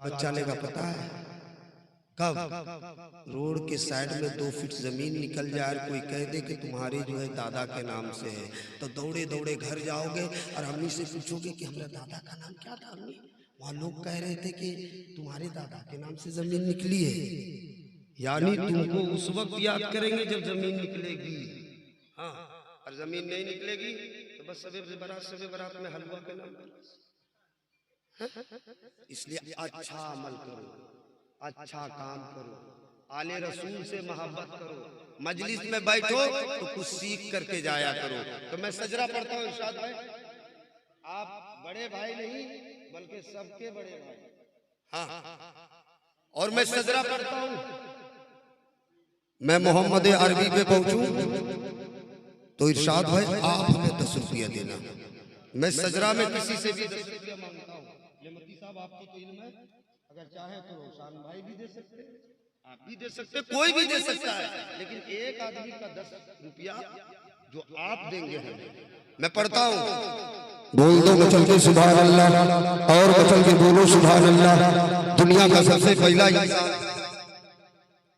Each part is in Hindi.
बच्चा लेगा पता है कब? रोड के साइड में 2 फीट जमीन निकल जाए और कोई कह दे कि तुम्हारे जो है दादा के नाम से है, तो दौड़े दौड़े घर जाओगे और अम्मी से पूछोगे कि हमारे दादा का नाम क्या था अम्मी? वहाँ लोग कह रहे थे कि तुम्हारे दादा के नाम से जमीन निकली है। यानी तुमको उस वक्त याद करेंगे जब जमीन निकलेगी। हाँ, और जमीन नहीं निकलेगी तो बस सवे बारात में हलवा के नाम। इसलिए अच्छा अमल करो, अच्छा काम करो, आले रसूल से मोहब्बत करो, मजलिस में बैठो तो कुछ सीख करके जाया करो। तो मैं सजरा पढ़ता हूँ इरशाद भाई, आप बड़े भाई नहीं बल्कि सबके बड़े भाई। हाँ, और मैं सजरा पढ़ता हूँ, मैं मोहम्मद अरबी पे पहुंचूं तो इरशाद भाई आप हमें 10 रुपया देना। मैं सजरा में किसी से भी 10 रुपया मांगता हूँ। लेमती साहब आपको तो इल्म है, अगर चाहे तो रोशान भाई भी दे सकते हैं, आप भी दे सकते हैं, कोई भी दे सकता है, लेकिन एक आदमी का 10 रुपया जो आप देंगे हमें। मैं पढ़ता हूँ, बोल दो मचल के सुभान अल्लाह, और मचल के बोलो सुभान अल्लाह। दुनिया का सबसे पहला इंसान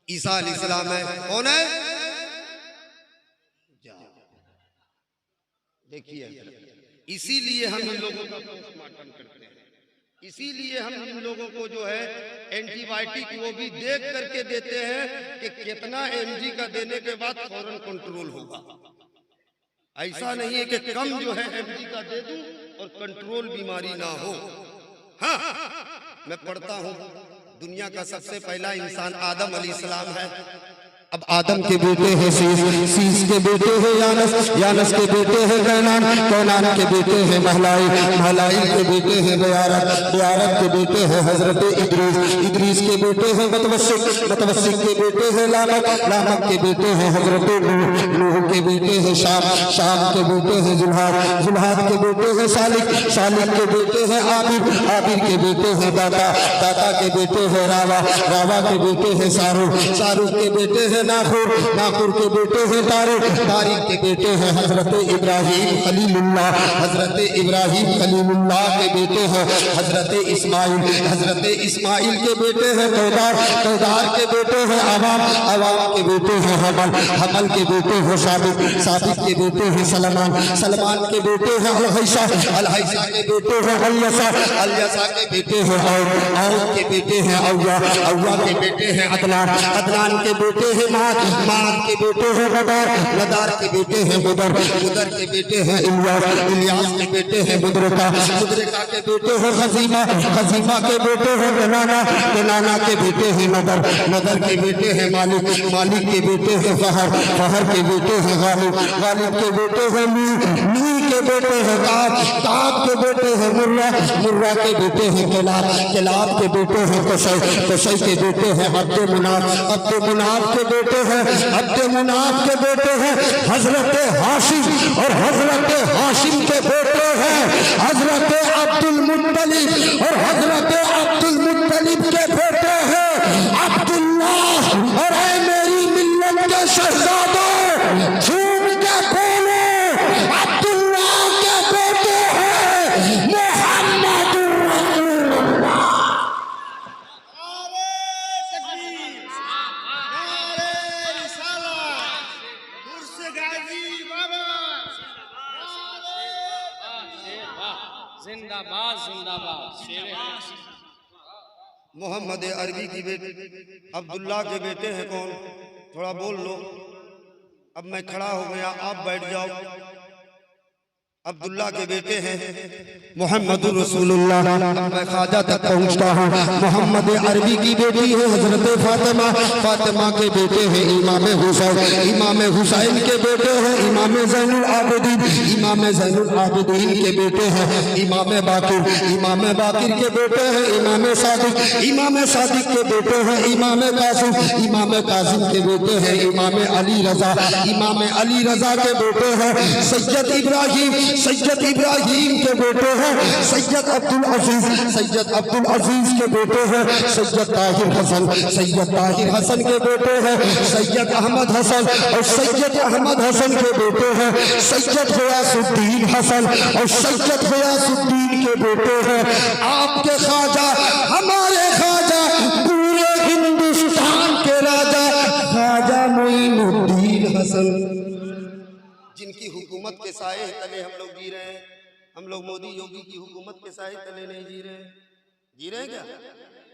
ईसा अलैहिस्सलाम है। कौन है? देखिए, इसीलिए हम इन लोगों का पोस्टमार्टम करते हैं, इसीलिए हम इन लोगों को जो है एंटीबायोटिक वो भी देख करके देते हैं कि कितना mg का देने के बाद फौरन कंट्रोल होगा। ऐसा नहीं है कि कम जो है mg का दे दूं और कंट्रोल बीमारी ना हो। हाँ, मैं पढ़ता हूँ, दुनिया का सबसे पहला इंसान आदम अलैहिस्सलाम है। अब आदम के बेटे हैं शीश, शीश के बेटे हैं यानस, यानस के बेटे हैं कैनान, कैनान के बेटे हैं महलाइल, महलाइल के बेटे हैं बयारत, बयारत के बेटे हैं हजरत इद्रीस, इद्रीस के बेटे हैं मतवस्सिक, मतवस्सिक के बेटे हैं लामक, लामक के बेटे हैं हजरत नूह, नूह के बेटे हैं शाम, शाम के बेटे हैं जुल्हाद, जुल्हाद के बेटे हैं सालिक, सालिक के बेटे हैं आबिर, आबिर के बेटे हैं दाता, दाता के बेटे हैं रावा, रावा के बेटे हैं शाहरुख, शाहरुख के बेटे हैं नाखुर, नाखुर के बेटे हैं तारिक, तारिक के बेटे हैं हजरत इब्राहिम खलीलुल्लाह, हजरत इब्राहिम खलीलुल्लाह के बेटे हैं हजरत इस्माइल, हजरत इस्माइल के बेटे हैं कैदार, कैदार के बेटे हैं अवाम, अवाम के बेटे हैं हमल, हमल के बेटे हैं साबिक, साबिक के बेटे हैं सलमान, सलमान के बेटे हैं अलहैसा, अलहैसा के बेटे हैं अलियसा, अलियसा के बेटे हैं और के बेटे हैं औवा, औवा के बेटे हैं अदनान, अदनान के बेटे हैं माद, माद के बेटे हैं नदार, नदार के बेटे हैं मुदर, मुदर के बेटे हैं इलियास, इलियास के बेटे हैं मुदरका, मुदरका के बेटे हैं खजीमा, खजीमा के बेटे हैं बेनाना, बेनाना के बेटे हैं नदर, नदर के बेटे हैं मालिक, मालिक के बेटे हैं फहर, फहर के बेटे हैं गालिब, गालिब के बेटे हैं मी के बेटे हैं काब, काब के बेटे हैं मुर्रा, मुर्रा के बेटे हैं किलाब, किलाब के बेटे हैं कसै, कसै के बेटे हैं अब्दे मुनाफ, अब्दे मुनाफ के बेटे हैं, अब्दे मुनाफ के बेटे हैं हजरत हाशिम, और हजरत हाशिम के बेटे हैं हजरत अब्दुल मुत्तलिब, और हजरत अब्दुल मुत्तलिब के बेटे हैं अब्दुल्लाह। और ऐ मेरी मिल्लत के शहजादों झूम के बोलो, अब्दुल्लाह के बेटे हैं मुहम्मदुर रसूलुल्लाह। जिंदाबाद जिंदाबाद। मोहम्मद अरबी की बेटी अब्दुल्ला के बेटे हैं कौन? थोड़ा बोल लो। अब मैं खड़ा हो गया, आप बैठ जाओ। अब्दुल्ला के बेटे हैं मोहम्मदुर रसूलुल्लाह। मैं ख्वाजा तक पहुंचता हूँ। मोहम्मद अरबी की बेटी है हजरत फातिमा, फातिमा के बेटे हैं इमाम हुसैन, इमाम हुसैन के बेटे हैं इमाम ज़ैनुल आबिदीन, इमाम ज़ैनुल आबिदीन के बेटे हैं इमाम बाकिर, इमाम बाकिर के बेटे हैं इमाम सादिक, इमाम सादिक के बेटे हैं इमाम कासिम, इमाम कासिम के बेटे हैं इमाम अली रजा, इमाम अली रजा के बेटे हैं सैयद इब्राहिम, सैयद इब्राहिम के बेटे हैं सैयद अब्दुल अजीज, सैयद अब्दुल अजीज के बेटे हैं सैयद ताहिर हसन, सैयद ताहिर हसन के बेटे हैं सैयद अहमद हसन, और सैयद अहमद हसन के बेटे हैं सैयद गयासुद्दीन हसन, और सैयद गयासुद्दीन के बेटे हैं आपके ख्वाजा हमारे जिनकी हुकूमत के साए तले हम लोग जी रहे हैं। हम लोग मोदी योगी की हुकूमत के साए तले नहीं जी रहे हैं। जी रहे हैं क्या?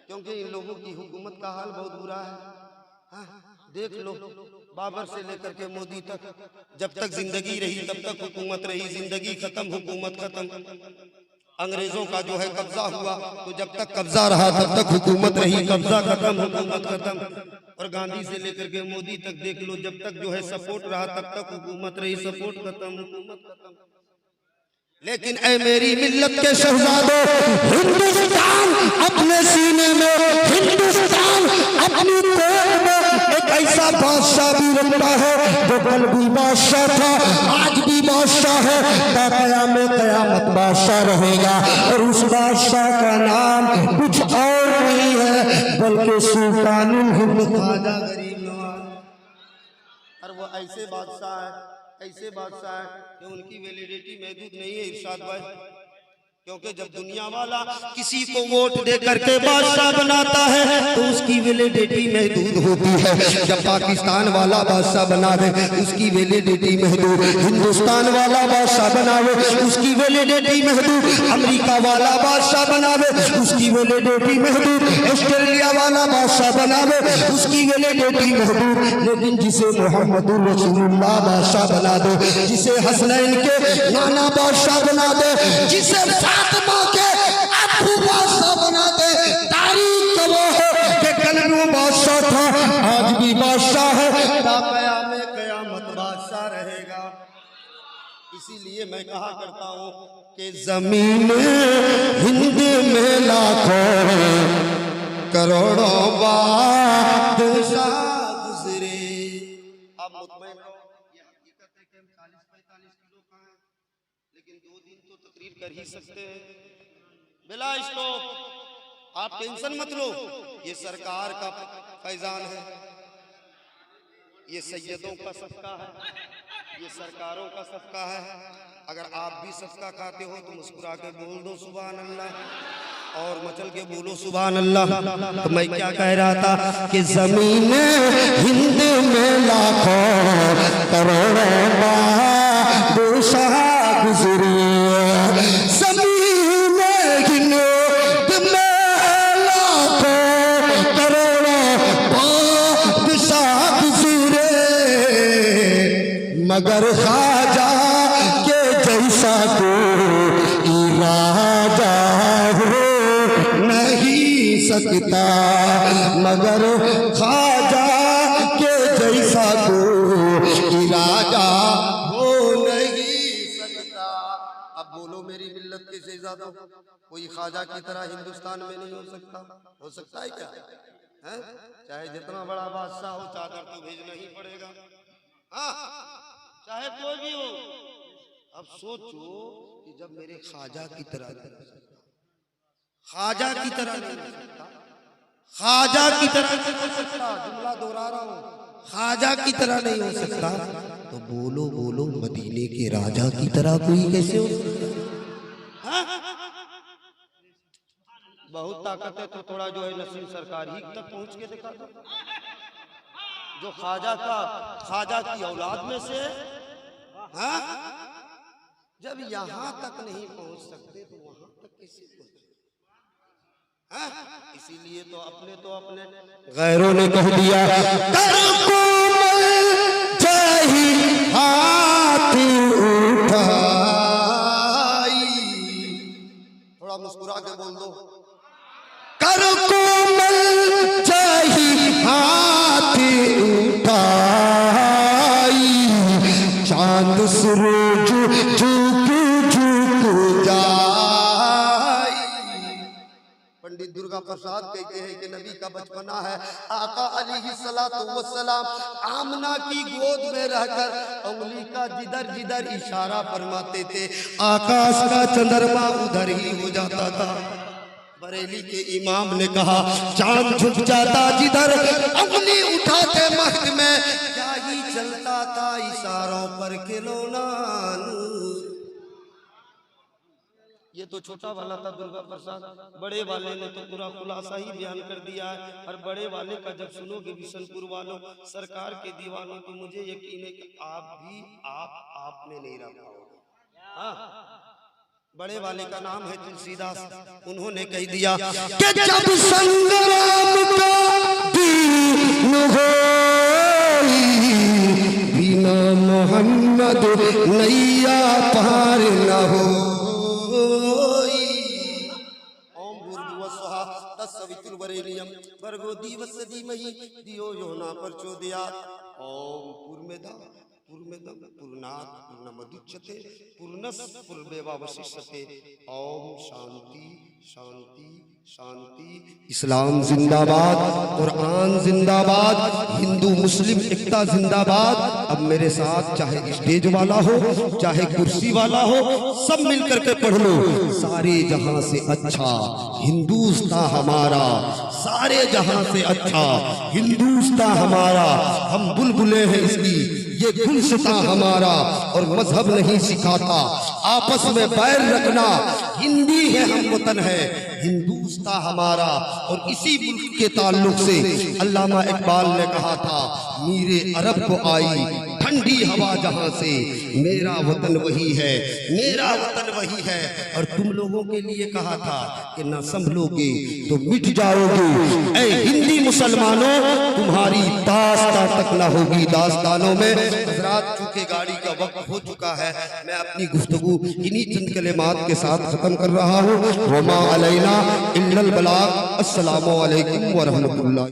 क्योंकि इन लोगों की हुकूमत का हाल बहुत बुरा है। हाँ, देख लो, बाबर से लेकर के मोदी तक, जब तक जिंदगी रही तब तक हुकूमत रही, जिंदगी खत्म हुकूमत खत्म। अंग्रेजों का जो है कब्जा हुआ, तो जब तक कब्जा रहा तब तक हुकूमत रही, कब्जा खत्म हुकूमत खत्म। और गांधी से लेकर के मोदी तक देख लो, जब तक जो है सपोर्ट रहा तब तक हुकूमत रही, सपोर्ट खत्म हुकूमत खत्म। लेकिन ऐ मेरी मिल्लत के शहजादों, हिंदुस्तान अपने सीने में, हिंदुस्तान अपनी कोख में एक ऐसा बादशाह भी रखता है जो कल भी बादशाह था, आज भी बादशाह है, क़यामत बादशाह रहेगा। और उस बादशाह का नाम कुछ और नहीं है बल्कि सुल्तानुल हिंद ख्वाजा गरीब नवाज। और वो ऐसे बादशाह है, ऐसे बादशाह है कि उनकी वैलिडिटी महदूद नहीं है इरशाद भाई। क्योंकि जब दुनिया वाला किसी को वोट दे करके बादशाह बनाता है तो उसकी वैलिडिटी महदूद होती है। जब पाकिस्तान वाला बादशाह बनावे उसकी वैलिडिटी महदूद, हिंदुस्तान वाला बादशाह बनावे उसकी वैलिडिटी महदूद, अमेरिका वाला बादशाह बनावे उसकी वैलिडिटी महदूद, ऑस्ट्रेलिया वाला बादशाह बनावे उसकी वैलिडिटी महदूद। लेकिन जिसे मोहम्मदुर रसूलुल्लाह बादशाह बना दे, जिसे हसनैन के नाना बादशाह बना दे, जिसे फातिमा के अबू बादशाह बना दे, तारीख गवाह है कि कल वो बादशाह था, आज भी बादशाह है, क़यामत बादशाह रहेगा। इसीलिए मैं कहा करता हूँ कि जमीन हिंद में लाखों करोड़ों बादशाह गुजरे। आप मुतमईन रहो, ये हकीकत है कि हम 40-45 किलो का हैं, लेकिन 2 दिन तो तकरीर कर ही सकते हैं बिला स्टॉप। आप टेंशन मत लो, ये सरकार का फैजान है, ये सैयदों का सदका है, ये सरकारों का सदका है। अगर आप भी सदका खाते हो तो मुस्कुरा के बोल दो सुभान अल्लाह, और मचल के बोलो सुभान अल्लाह। तो मैं क्या कह रहा था कि जमीन हिंद में लाखों करोड़ों बादशाह गुजरी, जमीन हिंद में लाखों करोड़ों बादशाह गुजरे, मगर ख्वाजा के जैसा कोई राजा हो नहीं सकता, मगर ख्वाजा के जैसा कोई राजा हो नहीं सकता। अब बोलो मेरी मिल्लत के शहजादों, कोई ख्वाजा की तरह हिंदुस्तान में नहीं हो सकता? हो सकता है क्या? है? चाहे जितना बड़ा बादशाह हो, चादर तो भेजना ही पड़ेगा। हाँ, चाहे कोई भी हो। अब सोचो कि जब मेरे ख्वाजा की तरह, ख्वाजा की तरह नहीं हो सकता, ख्वाजा की तरह नहीं हो सकता, जुमला दोहरा रहा हूं, ख्वाजा की तरह नहीं हो सकता, तो बोलो बोलो मदीने के राजा की तरह कोई कैसे हो सकता? बहुत ताकत है तो थोड़ा जो है नसीम सरकार ही तक पहुंच के दिखा दो, जो ख्वाजा की औलाद में से। हाँ, जब यहां तक नहीं पहुंच सकते तो वहां तक कैसे पहुंचे? इसीलिए तो अपने गैरों ने कह दिया, हाथ उठाई, थोड़ा मुस्कुरा के बोल दो, कर कोमल चाही हाथ उठाई, चांद सूरज झुक जाई। पंडित दुर्गा प्रसाद कहते हैं कि नबी का बचपना है, आका अलैहिस्सलातु वस्सलाम आमना की गोद में रहकर उंगली का जिधर जिधर इशारा फरमाते थे, आकाश का चंद्रमा उधर ही हो जाता था। बरेली के इमाम ने कहा, चांद झुक जाता जिधर उंगली उठाते महद में, क्या ही चलता था इशारों पर खिलौना। ये ये तो छोटा वाला था दुर्गा प्रसाद, बड़े वाले ने तो पूरा खुलासा ही बयान कर दिया है। और बड़े वाले का जब सुनोगे बिशनपुर वालों, सरकार के दीवानों, तो मुझे यकीन है कि आप भी आप में नहीं रह पाओगे। हाँ, बड़े वाले का नाम है तुलसीदास, उन्होंने कह दिया कि जब संग्राम का दिन होई, बिना मोहम्मद नैया पार न होई। ओम भूर्भुवः स्वः तत्सवितुर्वरेण्यं भर्गो देवस्य धीमहि धियो यो न प्रचोदयात्। ओम पूर्णमेदं पूर्णात् पूर्णमुदच्यते पूर्णस्य पूर्णमेवावशिष्यते। ओम शांति शांति शांति। इस्लाम जिंदाबाद, कुरान जिंदाबाद, हिंदू मुस्लिम एकता जिंदाबाद। अब मेरे साथ चाहे स्टेज वाला हो चाहे कुर्सी वाला हो, सब मिलकर के पढ़ लो। सारे जहां से अच्छा हिंदुस्तान हमारा, सारे जहां से अच्छा हिंदुस्तान हमारा। हम बुलबुलें हैं इसकी, ये गुलशता हमारा, और मजहब नहीं सिखाता आपस में बैर रखना। हिंदी है हम वतन है, हिंदुस्तान हमारा। और इसी मुल्क के ताल्लुक से अल्लामा इकबाल ने कहा था, मीरे अरब को आई ठंडी हवा जहां से, मेरा वतन वही है, मेरा वतन वही है। और तुम लोगों के लिए कहा था कि ना संभलोगे तो मिट जाओगे। ऐ हिंदी मुसलमानों, तुम्हारी दास्तां तक ना होगी दास्तानों में। हजरात, चूंकि गाड़ी का वक्त हो चुका है, मैं अपनी गुफ्तगू इन्हीं चंद कलिमात के साथ खत्म कर रहा हूँ। वमा अलैना इल्लल बलाग। अस्सलामु अलैकुम व रहमतुल्लाह।